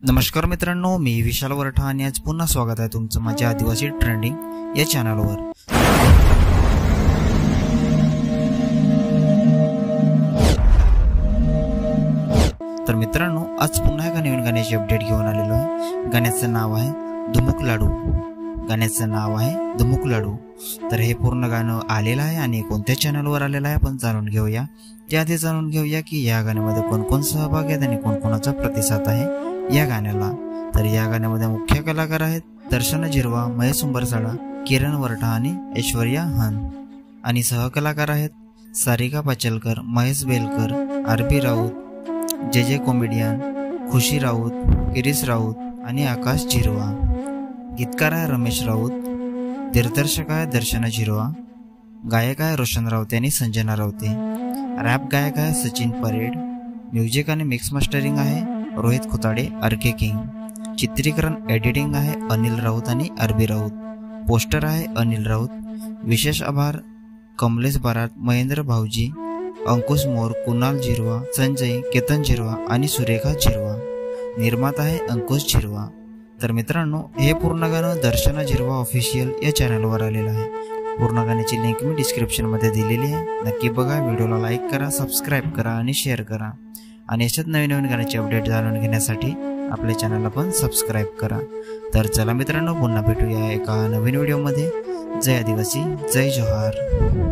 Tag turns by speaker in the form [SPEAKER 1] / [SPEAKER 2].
[SPEAKER 1] नमस्कार मित्रांनो, मी विशाल वरठा आणि आज पुन्हा स्वागत आहे तुमचं माझ्या आदिवासी ट्रेंडिंग या चॅनलवर। तर मित्रांनो, आज पुन्हा एका नवीन गाण्याची अपडेट घेऊन आलेलो आहे। गाण्याचं नाव आहे धुमुक लाडू। गाण्याचं नाव आहे धुमुक लाडू। तर हे पूर्ण गाणं आलेलं आहे आणि कोणत्या चॅनलवर आलेलं आहे आपण जाणून घेऊया। त्याआधी जाणून घेऊया की या गाण्यामध्ये कोण कोण सहभागी आहेत आणि कोणकोणाचा प्रतिसाद आहे या गाण्याला। तर या गाण्यामध्ये मुख्य कलाकार आहेत दर्शन जिरवा, महेश उंबरसाडा, किरण वरठा आणि ऐश्वर्या हन। आणि सहकलाकार आहेत सारिका पाचलकर, महेश बेलकर, आरबी राऊत, जे कॉमेडियन, खुशी राऊत, किरीस राऊत आणि आकाश जिरवा। गीतकार आहे रमेश राऊत, दिग्दर्शक आहे दर्शन जिरवा, गायक आहे रोशन राऊते आणि संजना राऊते, रॅप गायक आहे सचिन परेड, म्युझिक आणि मिक्स मास्टरिंग आहे रोहित खुताडे आरके किंग, चित्रीकरण एडिटिंग आहे अनिल राऊत आणि आरबी राऊत, पोस्टर आहे अनिल राऊत। विशेष आभार कमलेश बारात, महेंद्र भाऊजी, अंकुश मोर, कुणाल जिरवा, संजय, केतन जिरवा आणि सुरेखा जिरवा। निर्माता आहे अंकुश जिरवा। तर मित्रांनो, हे पूर्ण गाणं दर्शना जिरवा ऑफिशियल या चॅनलवर आलेलं आहे। पूर्ण गाण्याची लिंक मी डिस्क्रिप्शनमध्ये दिलेली आहे, नक्की बघा, व्हिडिओला लाईक करा, सबस्क्राईब करा आणि शेअर करा। आणि अशाच नवीन नवीन गाण्याचे अपडेट जाणून घेण्यासाठी आपल्या चॅनलला पण सबस्क्राईब करा। तर चला मित्रांनो, पुन्हा भेटूया एका नवीन व्हिडिओमध्ये। जय आदिवासी, जय जोहार।